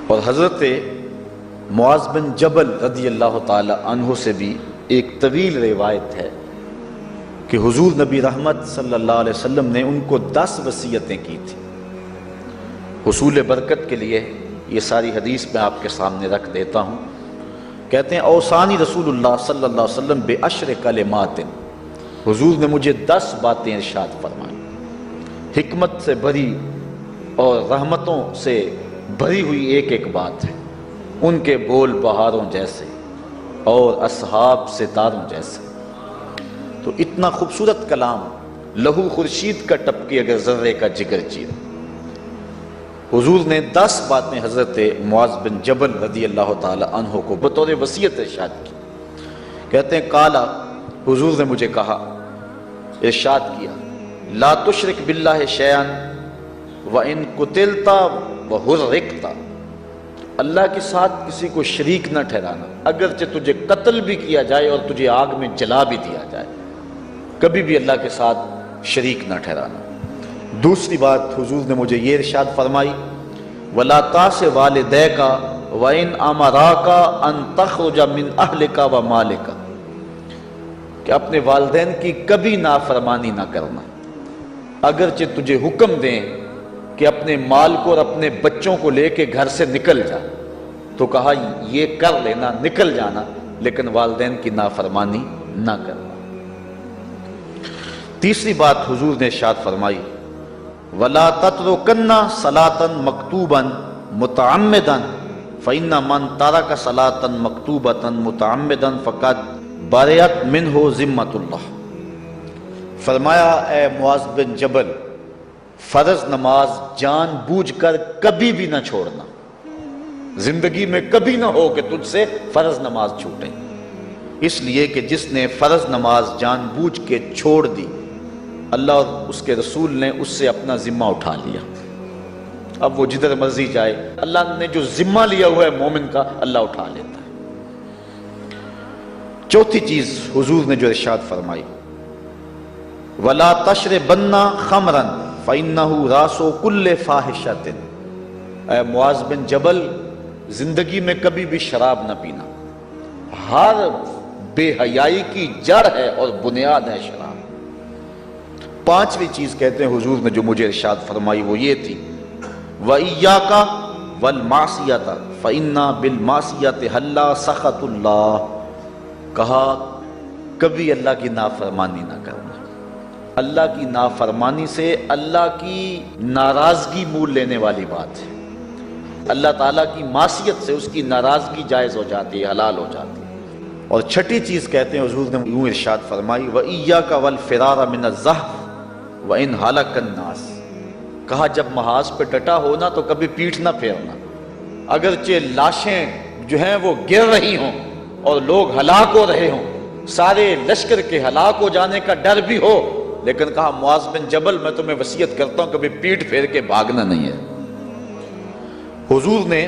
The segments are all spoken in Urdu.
اور حضرت معاذ بن جبل رضی اللہ تعالی عنہ سے بھی ایک طویل روایت ہے کہ حضور نبی رحمت صلی اللہ علیہ وسلم نے ان کو 10 وصیتیں کی تھیں۔ حصول برکت کے لیے یہ ساری حدیث میں آپ کے سامنے رکھ دیتا ہوں۔ کہتے ہیں اوصانی رسول اللہ صلی اللہ علیہ وسلم بعشر کلمات، حضور نے مجھے 10 باتیں ارشاد فرمائیں، حکمت سے بھری اور رحمتوں سے بھری ہوئی ایک ایک بات ہے، ان کے بول بہاروں جیسے اور اصحاب ستاروں جیسے۔ تو اتنا خوبصورت کلام، لہو خورشید کا ٹپکے اگر ذرے کا جگر چیر۔ حضور نے 10 باتیں حضرت معاذ بن جبل رضی اللہ تعالی عنہ کو بطور وصیت ارشاد کی۔ کہتے ہیں قالا، حضور نے مجھے کہا، ارشاد کیا، لا تشرک باللہ شیئا وَإِن قُتِلْتَ وَحُرِّقْتَ، اللہ کے ساتھ کسی کو شریک نہ ٹھہرانا، اگرچہ تجھے قتل بھی کیا جائے اور تجھے آگ میں جلا بھی دیا جائے، کبھی بھی اللہ کے ساتھ شریک نہ ٹھہرانا۔ دوسری بات حضور نے مجھے یہ ارشاد فرمائی، وَلَا تَعْصِ وَالِدَيْكَ وَإِنْ أَمَرَاكَ أَن تَخْرُجَ مِنْ أَهْلِكَ وَمَالِكَ، کہ اپنے والدین کی کبھی نافرمانی نہ کرنا، اگرچہ تجھے حکم دیں کہ اپنے مال کو اور اپنے بچوں کو لے کے گھر سے نکل جا، تو کہا یہ کر لینا، نکل جانا، لیکن والدین کی نافرمانی نہ کرنا۔ تیسری بات حضور نے ارشاد فرمائی، وَلَا تَتْرُكَنَّ صَلَاةً مَكْتُوبًا مُتَعَمِّدًا فَإِنَّ مَنْ تَرَكَ صَلَاةً مَكْتُوبَةً مُتَعَمِّدًا فَقَدْ بَرِئَتْ مِنْهُ ذِمَّةُ اللَّهِ۔ فرمایا اے معاذ بن جبل، فرض نماز جان بوجھ کر کبھی بھی نہ چھوڑنا، زندگی میں کبھی نہ ہو کہ تجھ سے فرض نماز چھوٹے، اس لیے کہ جس نے فرض نماز جان بوجھ کے چھوڑ دی، اللہ اور اس کے رسول نے اس سے اپنا ذمہ اٹھا لیا۔ اب وہ جدھر مرضی جائے، اللہ نے جو ذمہ لیا ہوا ہے مومن کا، اللہ اٹھا لیتا ہے۔ چوتھی چیز حضور نے جو ارشاد فرمائی، وَلَا تَشْرِبَنَّ خَمْرًا فَإِنَّهُ رَأْسُ كُلِّ فَاحِشَةٍ، اے معاذ بن جبل، زندگی میں کبھی بھی شراب نہ پینا، ہر بے حیائی کی جڑ ہے اور بنیاد ہے شراب۔ پانچویں چیز کہتے ہیں حضور نے جو مجھے ارشاد فرمائی وہ یہ تھی، وَإِيَّاكَ وَالْمَعْصِيَةَ فَإِنَّ بِالْمَعْصِيَةِ حَلَّ سَخَطُ اللَّهِ، کہا کبھی اللہ کی نافرمانی نہ کرنا، اللہ کی نافرمانی سے اللہ کی ناراضگی مول لینے والی بات ہے، اللہ تعالیٰ کی معصیت سے اس کی ناراضگی جائز ہو جاتی ہے، حلال ہو جاتی ہے۔ اور چھٹی چیز کہتے ہیں حضور نے یوں ارشاد فرمائی، وَإِيَّاكَ وَالْفِرَارَ مِنَ الزَّحْفِ وَإِنْ هَلَكَ النَّاسِ، کہا جب محاذ پہ ڈٹا ہونا تو کبھی پیٹھ نہ پھیرنا، اگرچہ لاشیں جو ہیں وہ گر رہی ہوں اور لوگ ہلاک ہو رہے ہوں، سارے لشکر کے ہلاک ہو جانے کا ڈر بھی ہو، لیکن کہا معاذ بن جبل میں تمہیں وصیت کرتا ہوں کبھی پیٹھ پھیر کے بھاگنا نہیں ہے۔ حضور نے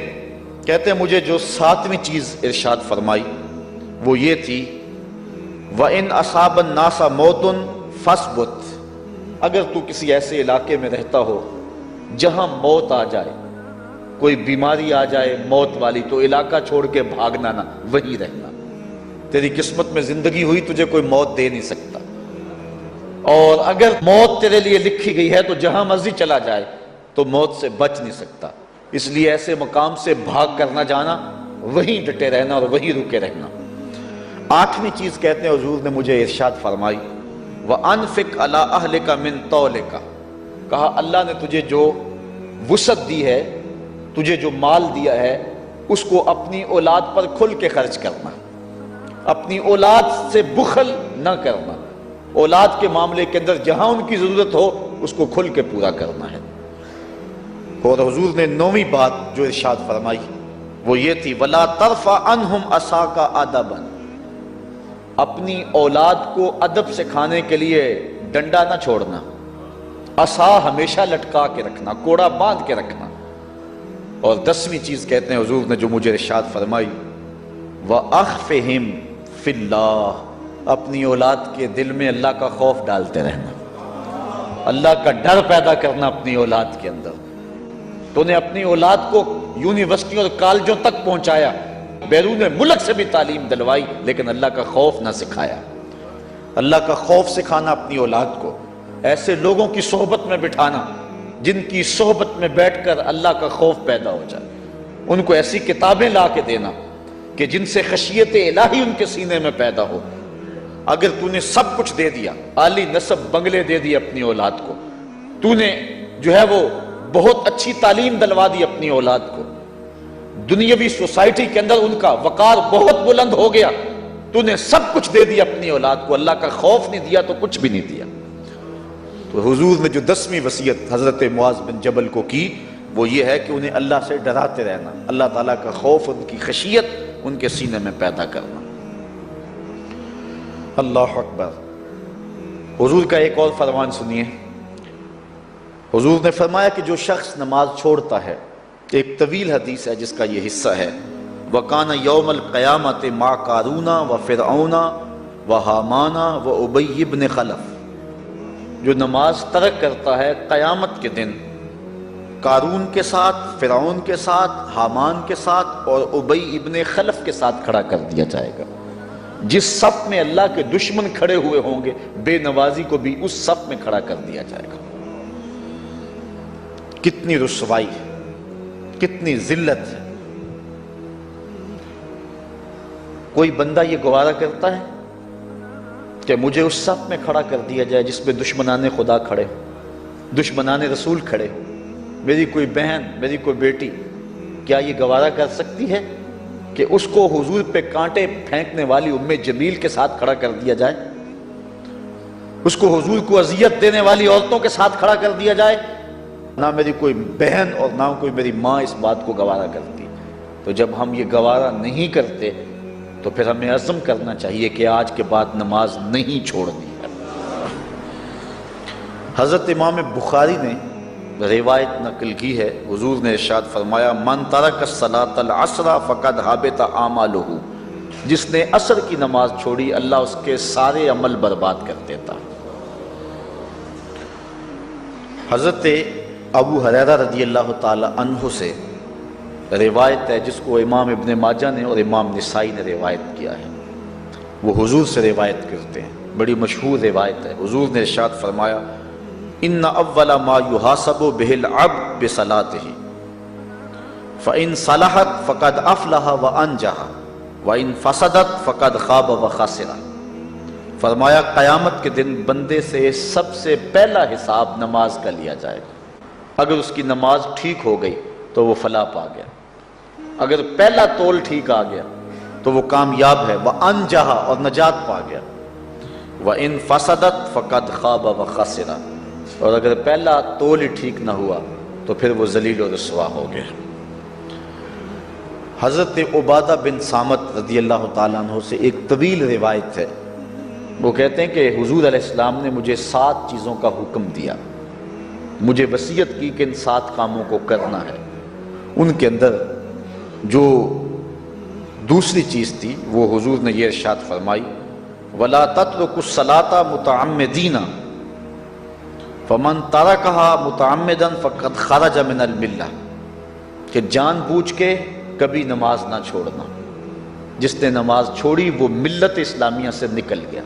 کہتے ہیں مجھے جو 7ویں چیز ارشاد فرمائی وہ یہ تھی، وَإِنْ أَصَابَ النَّاسَ مَوْتٌ فَاصْبُتْ، اگر تو کسی ایسے علاقے میں رہتا ہو جہاں موت آ جائے، کوئی بیماری آ جائے موت والی، تو علاقہ چھوڑ کے بھاگنا نہ، وہیں رہنا، تیری قسمت میں زندگی ہوئی، تجھے کوئی موت دے نہیں سکتا، اور اگر موت تیرے لیے لکھی گئی ہے تو جہاں مرضی چلا جائے تو موت سے بچ نہیں سکتا، اس لیے ایسے مقام سے بھاگ کر نہ جانا، وہیں ڈٹے رہنا اور وہیں رکے رہنا۔ 8ویں چیز کہتے ہیں حضور نے مجھے ارشاد فرمائی، وَأَنفِقْ عَلَىٰ أَهْلِكَ مِن طَوْلِكَ، کہا اللہ نے تجھے جو وسعت دی ہے، تجھے جو مال دیا ہے، اس کو اپنی اولاد پر کھل کے خرچ کرنا، اپنی اولاد سے بخل نہ کرنا، اولاد کے معاملے کے اندر جہاں ان کی ضرورت ہو اس کو کھل کے پورا کرنا ہے۔ اور حضور نے 9ویں بات جو ارشاد فرمائی وہ یہ تھی، وَلَا تَرْفَعْ عَنْهُمْ عَصَاكَ أَدَبًا، اپنی اولاد کو ادب سکھانے کے لیے ڈنڈا نہ چھوڑنا، عصا ہمیشہ لٹکا کے رکھنا، کوڑا باندھ کے رکھنا۔ اور 10ویں چیز کہتے ہیں حضور نے جو مجھے ارشاد فرمائی، وَأَخْفِهِمْ فِي اللَّهِ، اپنی اولاد کے دل میں اللہ کا خوف ڈالتے رہنا، اللہ کا ڈر پیدا کرنا اپنی اولاد کے اندر۔ تو نے اپنی اولاد کو یونیورسٹیوں اور کالجوں تک پہنچایا، بیرون ملک سے بھی تعلیم دلوائی، لیکن اللہ کا خوف نہ سکھایا۔ اللہ کا خوف سکھانا اپنی اولاد کو، ایسے لوگوں کی صحبت میں بٹھانا جن کی صحبت میں بیٹھ کر اللہ کا خوف پیدا ہو جائے، ان کو ایسی کتابیں لا کے دینا کہ جن سے خشیت الہی ان کے سینے میں پیدا ہو۔ اگر تو نے سب کچھ دے دیا، عالی نسب بنگلے دے دی اپنی اولاد کو، تو نے جو ہے وہ بہت اچھی تعلیم دلوا دی اپنی اولاد کو، دنیاوی سوسائٹی کے اندر ان کا وقار بہت بلند ہو گیا، تو نے سب کچھ دے دیا اپنی اولاد کو، اللہ کا خوف نہیں دیا تو کچھ بھی نہیں دیا۔ تو حضور نے جو 10ویں وصیت حضرت معاذ بن جبل کو کی وہ یہ ہے کہ انہیں اللہ سے ڈراتے رہنا، اللہ تعالیٰ کا خوف، ان کی خشیت ان کے سینے میں پیدا کرنا۔ اللہ اکبر۔ حضور کا ایک اور فرمان سنیے، حضور نے فرمایا کہ جو شخص نماز چھوڑتا ہے، ایک طویل حدیث ہے جس کا یہ حصہ ہے، وَقَانَ يَوْمَ الْقِيَامَةِ مَعَ قَارُونَ وَفِرْعَوْنَ وَحَامَانَ وَأُبَيِّ بْنِ خَلَف، جو نماز ترک کرتا ہے قیامت کے دن قارون کے ساتھ، فرعون کے ساتھ، حامان کے ساتھ اور ابی ابن خلف کے ساتھ کھڑا کر دیا جائے گا۔ جس صف میں اللہ کے دشمن کھڑے ہوئے ہوں گے، بے نوازی کو بھی اس صف میں کھڑا کر دیا جائے گا۔ کتنی رسوائی ہے، کتنی ذلت ہے۔ کوئی بندہ یہ گوارا کرتا ہے کہ مجھے اس صف میں کھڑا کر دیا جائے جس میں دشمنان خدا کھڑے ہو، دشمنان رسول کھڑے ہو، میری کوئی بہن، میری کوئی بیٹی کیا یہ گوارا کر سکتی ہے کہ اس کو حضور پہ کانٹے پھینکنے والی ام جمیل کے ساتھ کھڑا کر دیا جائے، اس کو حضور کو اذیت دینے والی عورتوں کے ساتھ کھڑا کر دیا جائے؟ نہ میری کوئی بہن اور نہ کوئی میری ماں اس بات کو گوارا کرتی۔ تو جب ہم یہ گوارا نہیں کرتے تو پھر ہمیں عزم کرنا چاہیے کہ آج کے بعد نماز نہیں چھوڑنی ہے۔ حضرت امام بخاری نے روایت نقل کی ہے، حضور نے ارشاد فرمایا من ترک الصلاۃ العصر فقد حبط اعمالہ، جس نے عصر کی نماز چھوڑی اللہ اس کے سارے عمل برباد کر دیتا۔ حضرت ابو ہریرہ رضی اللہ تعالی عنہ سے روایت ہے جس کو امام ابن ماجہ نے اور امام نسائی نے روایت کیا ہے، وہ حضور سے روایت کرتے ہیں، بڑی مشہور روایت ہے۔ حضور نے ارشاد فرمایا ان اول ما یحاسب به العبد بصلاته فان صلحت فقد افلح وانجح وان فسدت فقد خاب وخسر۔ فرمایا قیامت کے دن بندے سے سب سے پہلا حساب نماز کا لیا جائے گا۔ اگر اس کی نماز ٹھیک ہو گئی تو وہ فلاح پا گیا، اگر پہلا تول ٹھیک آ گیا تو وہ کامیاب ہے، وانجح اور نجات پا گیا، وان فسدت فقد خاب وخسر، اور اگر پہلا تول ہی ٹھیک نہ ہوا تو پھر وہ ذلیل و رسوا ہو گیا۔ حضرت عبادہ بن صامت رضی اللہ تعالیٰ عنہ سے ایک طویل روایت ہے، وہ کہتے ہیں کہ حضور علیہ السلام نے مجھے 7 چیزوں کا حکم دیا، مجھے وصیت کی کہ ان 7 کاموں کو کرنا ہے۔ ان کے اندر جو دوسری چیز تھی وہ حضور نے یہ ارشاد فرمائی وَلَا تَتْرُكُ الصَّلَاةَ مُتَعَمِّدِينَ فَمَن تَرَكَهَا مُتَعَمِّدًا فَقَدْ خَرَجَ مِنَ الْمِلَّةِ، کہ جان بوجھ کے کبھی نماز نہ چھوڑنا، جس نے نماز چھوڑی وہ ملت اسلامیہ سے نکل گیا۔